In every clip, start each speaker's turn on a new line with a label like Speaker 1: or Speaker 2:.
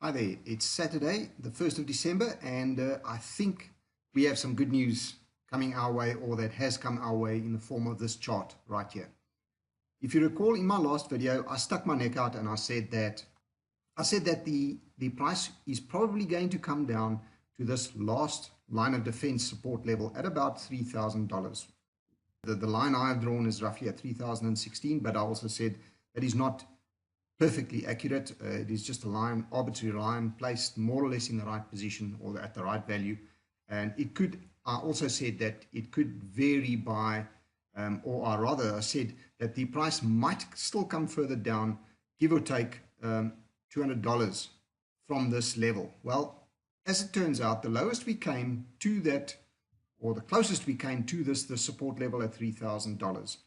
Speaker 1: Hi there, it's Saturday, the 1st of December, and I think we have some good news coming our way, or that has come our way in the form of this chart right here. If you recall, in my last video, I stuck my neck out and I said that the price is probably going to come down to this last line of defense support level at about $3,000. The line I have drawn is roughly at 3,016, but I also said that is not perfectly accurate. It is just a line, arbitrary line, placed more or less in the right position or at the right value. And it could, I also said that it could vary by, or rather I said that the price might still come further down, give or take $200 from this level. Well, as it turns out, the lowest we came to that, or the closest we came to the support level at $3,000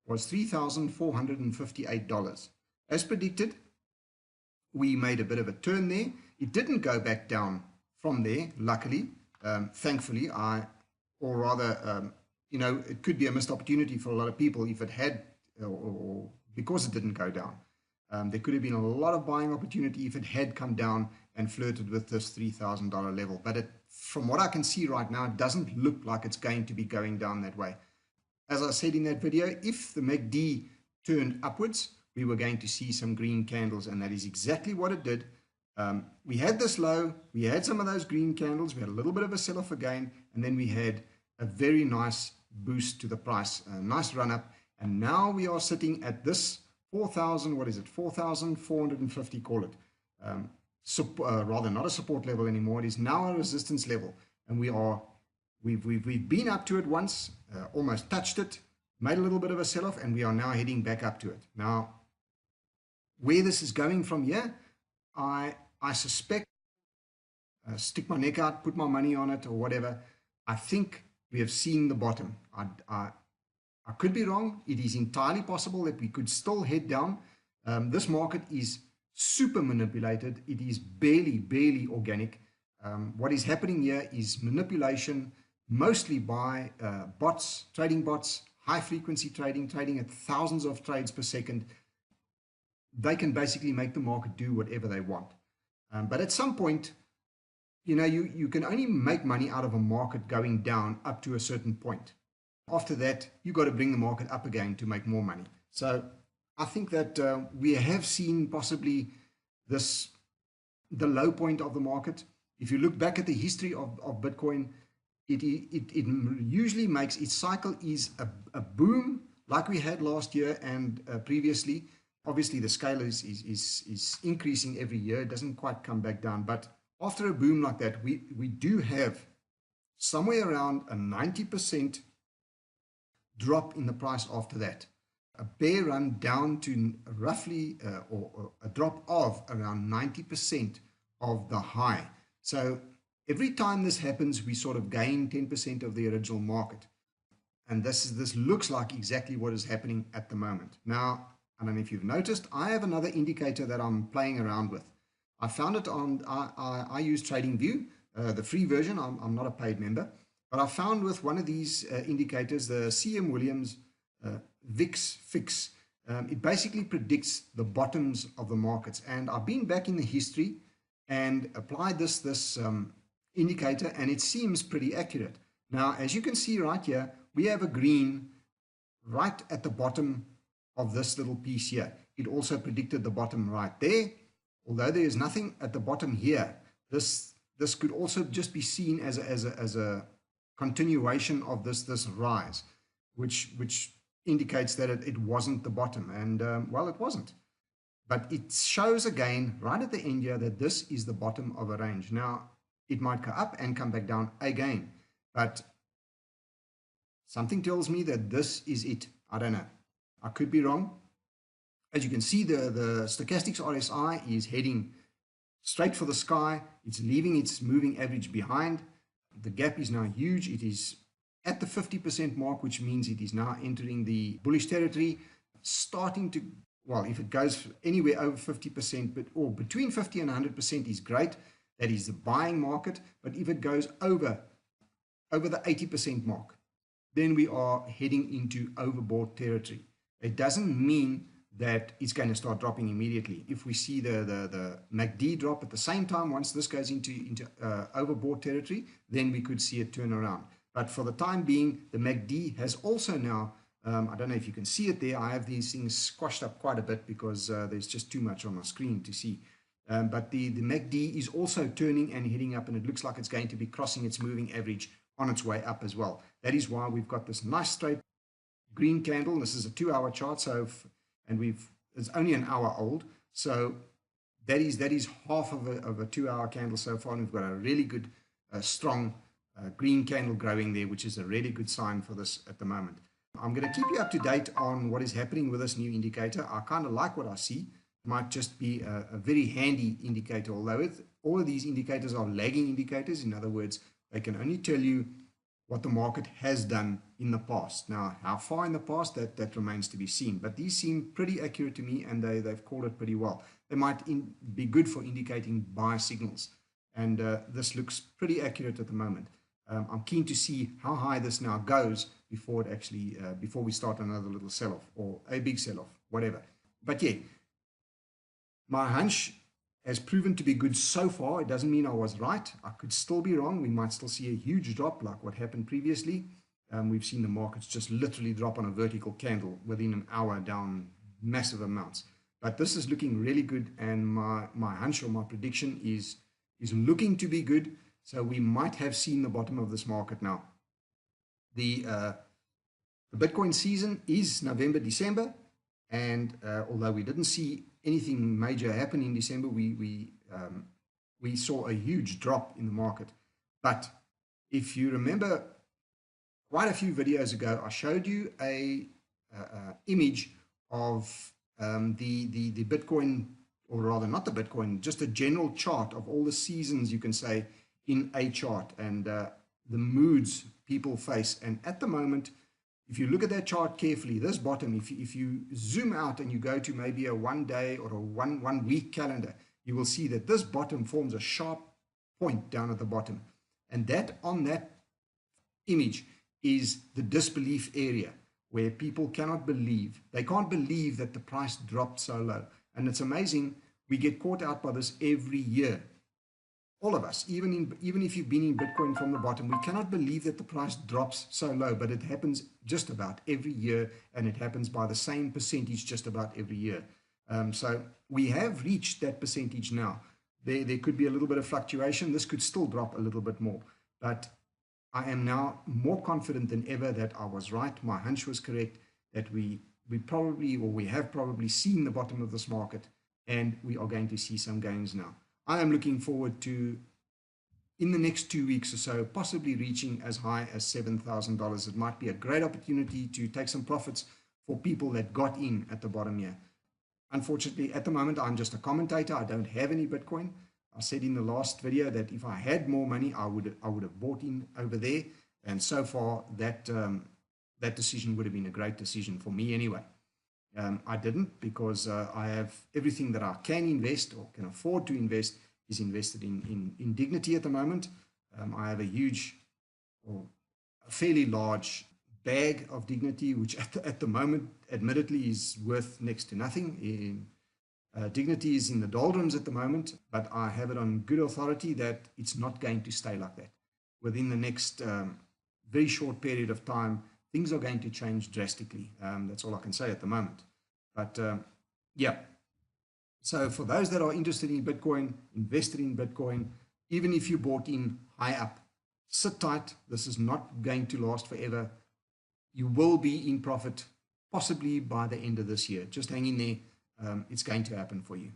Speaker 1: was $3,458. As predicted, we made a bit of a turn there. It didn't go back down from there, luckily, thankfully. It could be a missed opportunity for a lot of people if it had, or because it didn't go down. There could have been a lot of buying opportunity if it had come down and flirted with this $3,000 level. But from what I can see right now, it doesn't look like it's going to be going down that way. As I said in that video, if the MACD turned upwards, we were going to see some green candles, and that is exactly what it did. We had this low, we had some of those green candles, we had a little bit of a sell-off again, and then we had a very nice boost to the price, a nice run-up, and now we are sitting at this 4,450, call it. Rather not a support level anymore, it is now a resistance level, and we've been up to it once, almost touched it, made a little bit of a sell-off, and we are now heading back up to it. Now, where this is going from here, I suspect, stick my neck out, put my money on it or whatever, I think we have seen the bottom. I could be wrong. It is entirely possible that we could still head down. This market is super manipulated. It is barely organic. What is happening here is manipulation, mostly by bots, trading bots, high frequency trading at thousands of trades per second. They can basically make the market do whatever they want. But at some point, you can only make money out of a market going down up to a certain point. After that, you've got to bring the market up again to make more money. So I think that we have seen possibly the low point of the market. If you look back at the history of Bitcoin, it usually makes its cycle is a boom like we had last year and previously. Obviously, the scale is increasing every year. It doesn't quite come back down. But after a boom like that, we do have somewhere around a 90% drop in the price after that. A bear run down to roughly, or a drop of around 90% of the high. So every time this happens, we sort of gain 10% of the original market. And this looks like exactly what is happening at the moment. Now, I don't know if you've noticed, I have another indicator that I'm playing around with. I found it on, I use TradingView, the free version. I'm not a paid member. But I found with one of these indicators, the CM Williams VIX Fix, it basically predicts the bottoms of the markets. And I've been back in the history and applied this indicator, and it seems pretty accurate. Now, as you can see right here, we have a green right at the bottom of this little piece here. It also predicted the bottom right there. Although there is nothing at the bottom here, this could also just be seen as a continuation of this rise, which indicates that it wasn't the bottom, and well, it wasn't. But it shows again right at the end here that this is the bottom of a range. Now, it might go up and come back down again, but something tells me that this is it. I don't know. I could be wrong. As you can see, the stochastics RSI is heading straight for the sky. It's leaving its moving average behind. The gap is now huge. It is at the 50% mark, which means it is now entering the bullish territory, starting to, well, if it goes anywhere over 50%, or between 50 and 100% is great. That is the buying market. But if it goes over the 80% mark, then we are heading into overbought territory. It doesn't mean that it's going to start dropping immediately. If we see the MACD drop at the same time, once this goes into overbought territory, then we could see it turn around. But for the time being, the MACD has also now, I don't know if you can see it there, I have these things squashed up quite a bit because there's just too much on my screen to see. But the MACD is also turning and heading up, and it looks like it's going to be crossing its moving average on its way up as well. That is why we've got this nice straight green candle. This is a 2-hour chart, so it's only an hour old, so that is half of a 2-hour candle so far, and we've got a really good strong green candle growing there, which is a really good sign for this at the moment. I'm going to keep you up to date on what is happening with this new indicator. I kind of like what I see. It might just be a very handy indicator, although all of these indicators are lagging indicators. In other words, they can only tell you what the market has done in the past. Now, how far in the past, that remains to be seen. But these seem pretty accurate to me, and they've called it pretty well. They might be good for indicating buy signals. And this looks pretty accurate at the moment. I'm keen to see how high this now goes before it actually, before we start another little sell-off or a big sell-off, whatever. But yeah, my hunch has proven to be good so far. It doesn't mean I was right. I could still be wrong. We might still see a huge drop like what happened previously. We've seen the markets just literally drop on a vertical candle within an hour down massive amounts. But this is looking really good, and my hunch or my prediction is looking to be good. So we might have seen the bottom of this market now. The Bitcoin season is November, December, and although we didn't see anything major happen in December, we saw a huge drop in the market. But if you remember, quite a few videos ago, I showed you a image of the Bitcoin, or rather not the Bitcoin, just a general chart of all the seasons, you can say, in a chart, and the moods people face. And at the moment, if you look at that chart carefully, this bottom, if you zoom out and you go to maybe a 1 day or a one week calendar, you will see that this bottom forms a sharp point down at the bottom. And that on that image is the disbelief area, where people cannot believe. They can't believe that the price dropped so low. And it's amazing, we get caught out by this every year. All of us, even if you've been in Bitcoin from the bottom, we cannot believe that the price drops so low, but it happens just about every year, and it happens by the same percentage just about every year. So we have reached that percentage now. There could be a little bit of fluctuation. This could still drop a little bit more, but I am now more confident than ever that I was right. My hunch was correct, that we have probably seen the bottom of this market, and we are going to see some gains now. I am looking forward to, in the next 2 weeks or so, possibly reaching as high as $7,000. It might be a great opportunity to take some profits for people that got in at the bottom here. Unfortunately, at the moment, I'm just a commentator. I don't have any Bitcoin. I said in the last video that if I had more money, I would have bought in over there. And so far, that decision would have been a great decision for me anyway. I didn't, because I have everything that I can invest or can afford to invest is invested in Dignity at the moment. I have a huge, or a fairly large bag of Dignity, which at the moment, admittedly, is worth next to nothing. Dignity is in the doldrums at the moment, but I have it on good authority that it's not going to stay like that. Within the next very short period of time, things are going to change drastically. That's all I can say at the moment. But yeah, so for those that are interested in Bitcoin, invested in Bitcoin, even if you bought in high up, sit tight. This is not going to last forever. You will be in profit possibly by the end of this year. Just hang in there. It's going to happen for you.